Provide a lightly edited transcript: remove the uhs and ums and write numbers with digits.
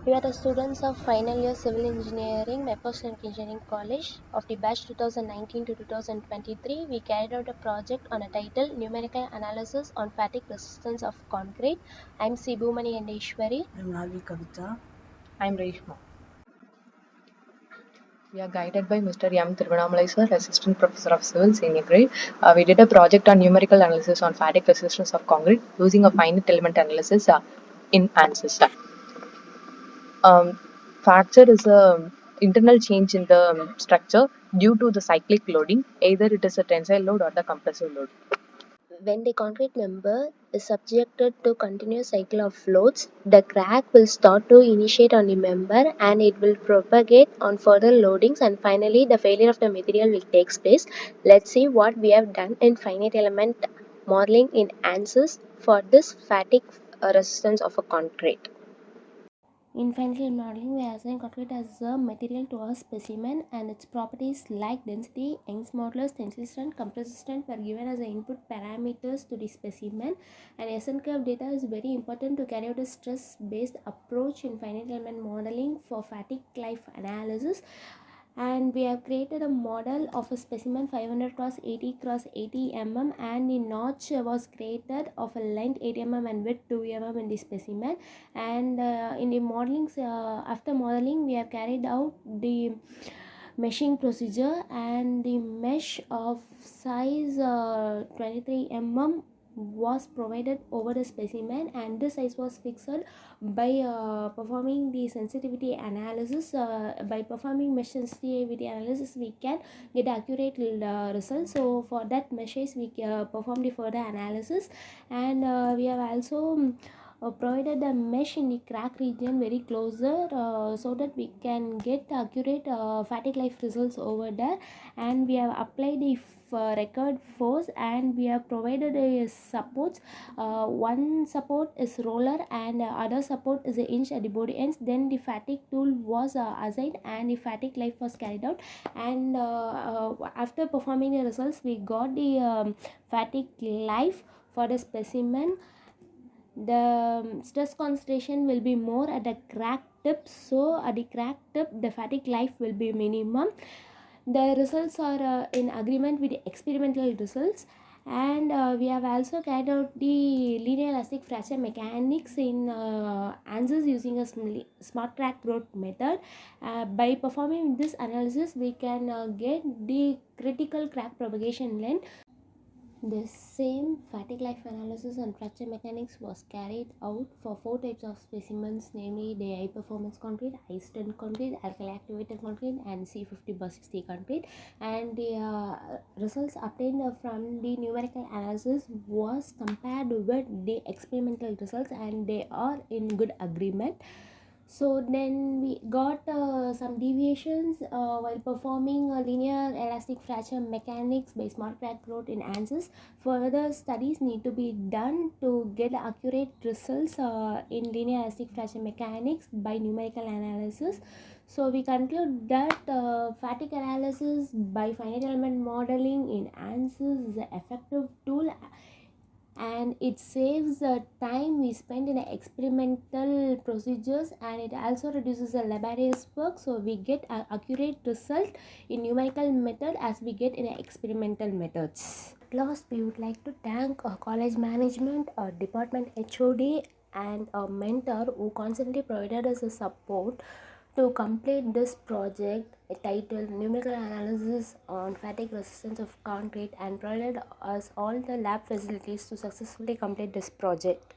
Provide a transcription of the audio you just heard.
We are the students of final year civil engineering, Mepco Schlenk Engineering College of the batch 2019 to 2023. We carried out a project on a title, Numerical Analysis on Fatigue Resistance of Concrete. I am C.Boomani and Ishwari. I am R.V.Kavitha. I am K.Reshmaa. We are guided by Mr.M.Thiruvannamalai sir, Assistant Professor of Civil, Senior Grade. We did a project on numerical analysis on fatigue resistance of concrete using a finite element analysis in ANSYS. Fracture is a internal change in the structure due to the cyclic loading. Either it is a tensile load or the compressive load. When the concrete member is subjected to continuous cycle of loads, the crack will start to initiate on the member and it will propagate on further loadings, and finally the failure of the material will take place. Let's see what we have done in finite element modeling in ANSYS for this fatigue resistance of a concrete. In finite modeling, we assign concrete as a material to a specimen, and its properties like density, Young's modulus, tensile strength, compressive strength were given as the input parameters to the specimen. And S&K curve data is very important to carry out a stress-based approach in finite element modeling for fatigue life analysis. And we have created a model of a specimen 500 cross 80 cross 80 mm, and the notch was created of a length 8 mm and width 2 mm in the specimen. And in the modeling, after modeling, we have carried out the meshing procedure, and the mesh of size 23 mm was provided over the specimen, and this size was fixed by performing the sensitivity analysis. By performing mesh sensitivity analysis, we can get accurate results. So for that mesh size, we perform the further analysis, and we have also provided the mesh in the crack region very closer, so that we can get accurate fatigue life results over there. And we have applied the record force, and we have provided a supports. One support is roller and other support is a inch at the body ends. Then the fatigue tool was assigned and the fatigue life was carried out, and after performing the results, we got the fatigue life for the specimen. The stress concentration will be more at the crack tip, so at the crack tip the fatigue life will be minimum. The results are in agreement with the experimental results. And we have also carried out the linear elastic fracture mechanics in ANSYS using a smart crack growth method. By performing this analysis, we can get the critical crack propagation length. The same fatigue life analysis and fracture mechanics was carried out for 4 types of specimens, namely the high performance concrete, high strength concrete, alkali activated concrete, and C50/60 concrete. And the results obtained from the numerical analysis was compared with the experimental results, and they are in good agreement. So then we got some deviations while performing linear elastic fracture mechanics by smart crack growth in ANSYS. Further studies need to be done to get accurate results in linear elastic fracture mechanics by numerical analysis. So we conclude that fatigue analysis by finite element modeling in ANSYS is an effective tool, and it saves the time we spend in experimental procedures, and it also reduces the laborious work, so we get an accurate result in numerical method as we get in experimental methods. At last, we would like to thank our college management, our department HOD, and our mentor who constantly provided us a support to complete this project titled Numerical Analysis on Fatigue Resistance of Concrete, and provided us all the lab facilities to successfully complete this project.